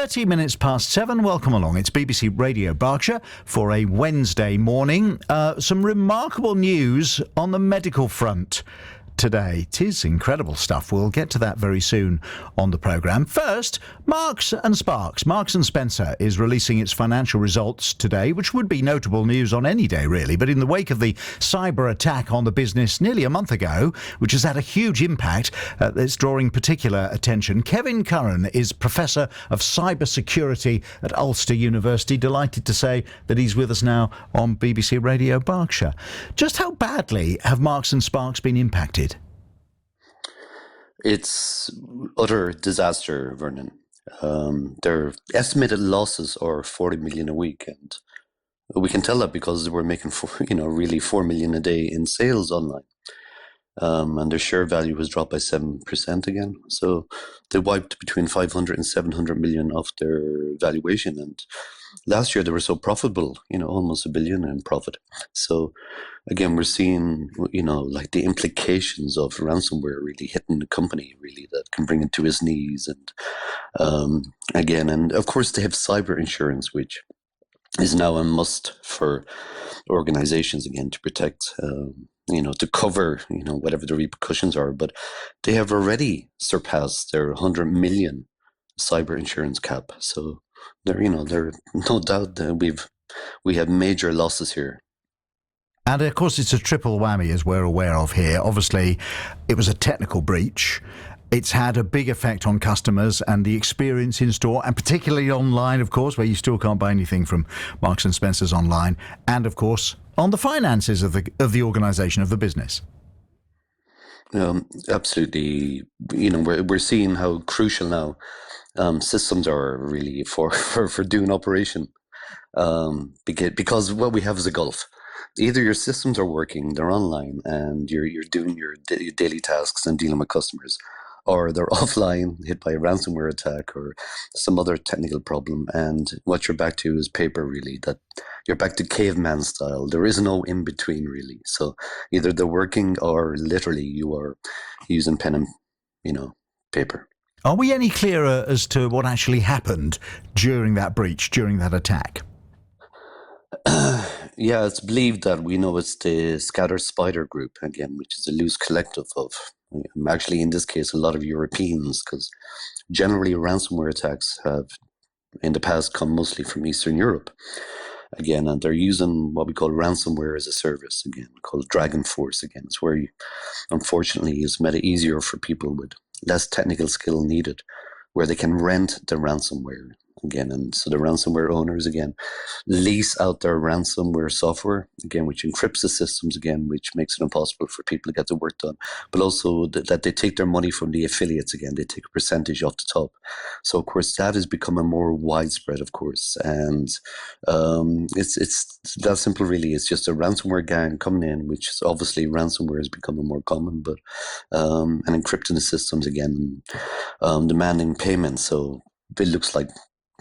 30 minutes past 7. Welcome along. It's BBC Radio Berkshire for a Wednesday morning. Some remarkable news on the medical front today. It is incredible stuff. We'll get to that very soon on the programme. First, Marks and Sparks. Marks and Spencer is releasing its financial results today, which would be notable news on any day, really. But in the wake of the cyber attack on the business nearly a month ago, which has had a huge impact, it's drawing particular attention. Kevin Curran is Professor of Cyber Security at Ulster University. Delighted to say that he's with us now on BBC Radio Berkshire. Just how badly have Marks and Sparks been impacted? It's utter disaster, Vernon. Their estimated losses are 40 million a week, and we can tell that because we're making really 4 million a day in sales online. And their share value has dropped by 7% again. So they wiped between 500 and 700 million off their valuation. And last year they were so profitable, almost $1 billion in profit. So again, we're seeing, like the implications of ransomware really hitting the company, really, that can bring it to its knees. And and of course they have cyber insurance, which is now a must for organizations, again, to protect, to cover, whatever the repercussions are. But they have already surpassed their 100 million cyber insurance cap. So there no doubt that we have major losses here. And of course, it's a triple whammy, as we're aware of here. Obviously, it was a technical breach. It's had a big effect on customers and the experience in store, and particularly online, of course, where you still can't buy anything from Marks and Spencer's online. And of course, on the finances of the organisation, of the business. Absolutely. We're seeing how crucial now systems are really for doing operation. Because what we have is a gulf. Either your systems are working, they're online, and you're doing your daily tasks and dealing with customers, or they're offline, hit by a ransomware attack or some other technical problem, and what you're back to is paper, really. That you're back to caveman style. There is no in between, really. So either they're working or literally you are using pen and paper. Are we any clearer as to what actually happened during that breach, during that attack? Yeah, it's believed that it's the Scatter Spider Group, again, which is a loose collective of, actually in this case, a lot of Europeans, because generally ransomware attacks have in the past come mostly from Eastern Europe. Again, and they're using what we call ransomware as a service, again, called Dragon Force. Again, it's where unfortunately, it's made it easier for people with less technical skill needed, where they can rent the ransomware. Again, and so the ransomware owners, again, lease out their ransomware software, again, which encrypts the systems, again, which makes it impossible for people to get the work done, but also that they take their money from the affiliates, again, they take a percentage off the top. So, of course, that is becoming more widespread, of course, and it's that simple, really. It's just a ransomware gang coming in, which is obviously ransomware is becoming more common, but and encrypting the systems, again, demanding payments. So it looks like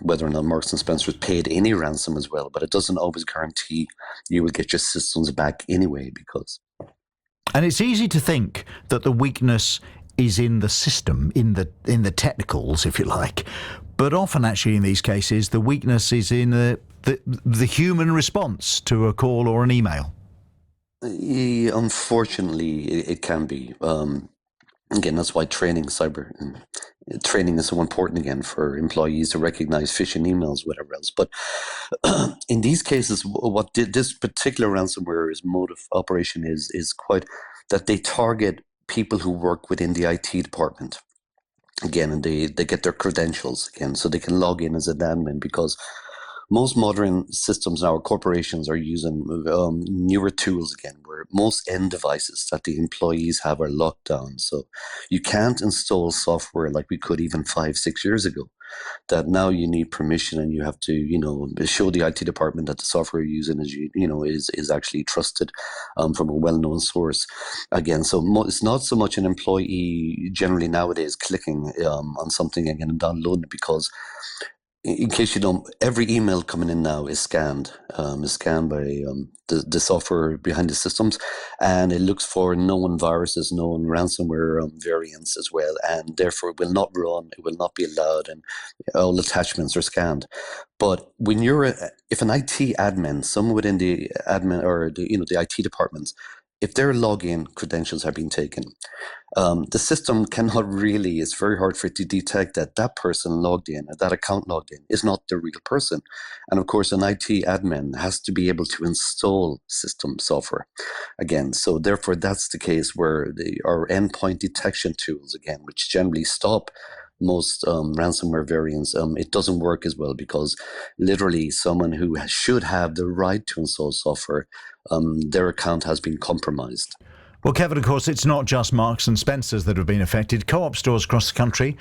whether or not Marks and Spencer paid any ransom as well, but it doesn't always guarantee you will get your systems back anyway, because. And it's easy to think that the weakness is in the system, in the technicals, if you like, but often actually in these cases the weakness is in the human response to a call or an email. Unfortunately, it can be. Again, that's why training is so important, again, for employees to recognize phishing emails, whatever else. But in these cases, what this particular ransomware's mode of operation is quite that they target people who work within the IT department. Again, and they get their credentials, again, so they can log in as an admin, because most modern systems now, corporations are using newer tools, again, where most end devices that the employees have are locked down. So you can't install software like we could even 5-6 years ago. That now you need permission, and you have to, show the IT department that the software you're using is actually trusted from a well-known source. Again, so it's not so much an employee generally nowadays clicking on something again and downloading it, because in case you don't, every email coming in now is scanned by the software behind the systems, and it looks for known viruses, known ransomware variants as well, and therefore it will not run, it will not be allowed, and all attachments are scanned. But when if an IT admin, someone within the admin or the IT departments, if their login credentials have been taken, the system cannot really, it's very hard for it to detect that that person logged in, that account logged in, is not the real person. And of course, an IT admin has to be able to install system software again. So therefore, that's the case where our endpoint detection tools, again, which generally stop most ransomware variants, it doesn't work as well because literally someone who should have the right to install software, their account has been compromised. Well, Kevin, of course, it's not just Marks and Spencer's that have been affected. Co-op stores across the country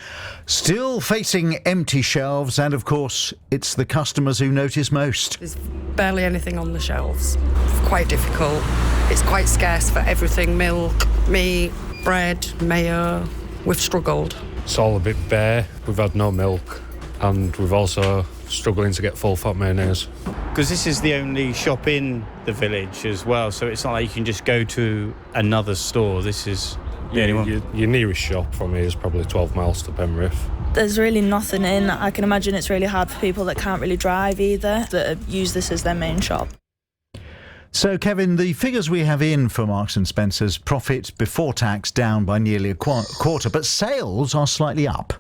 still facing empty shelves, and of course, it's the customers who notice most. There's barely anything on the shelves. It's quite difficult. It's quite scarce for everything: milk, meat, bread, mayo. We've struggled. It's all a bit bare. We've had no milk, and we've also struggling to get full fat mayonnaise. Because this is the only shop in the village as well, so it's not like you can just go to another store. This is the only one. Your nearest shop from here is probably 12 miles to Penrith. There's really nothing in. I can imagine it's really hard for people that can't really drive either, that use this as their main shop. So, Kevin, the figures we have in for Marks and Spencer's, profit before tax down by nearly a quarter, but sales are slightly up.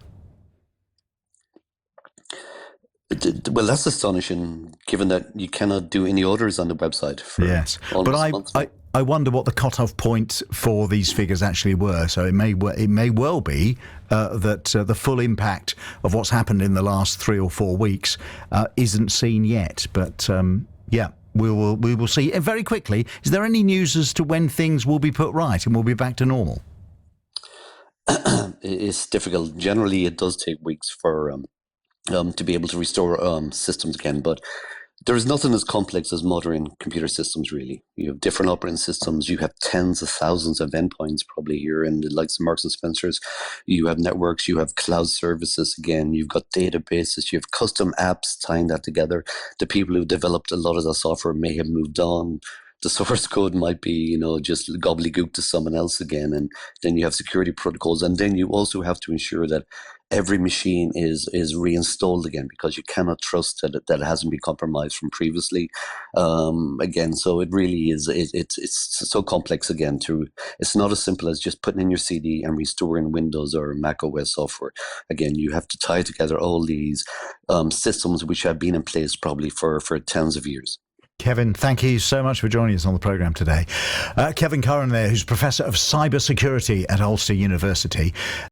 Well, that's astonishing, given that you cannot do any orders on the website. Yes, but I wonder what the cut-off point for these figures actually were. So it may well be that the full impact of what's happened in the last 3 or 4 weeks isn't seen yet. But yeah, we will see. And very quickly, is there any news as to when things will be put right and we'll be back to normal? It's difficult. Generally, it does take weeks for to be able to restore systems again, but there is nothing as complex as modern computer systems, really. You have different operating systems, you have tens of thousands of endpoints probably here in the likes of Marks and Spencer's. You have networks, you have cloud services again, you've got databases, you have custom apps tying that together. The people who developed a lot of the software may have moved on. The source code might be, just gobbledygook to someone else again. And then you have security protocols. And then you also have to ensure that every machine is reinstalled again, because you cannot trust that it hasn't been compromised from previously. Again, so it really is, it's so complex again. It's not as simple as just putting in your CD and restoring Windows or Mac OS software. Again, you have to tie together all these systems which have been in place probably for tens of years. Kevin, thank you so much for joining us on the programme today. Kevin Curran there, who's Professor of Cybersecurity at Ulster University.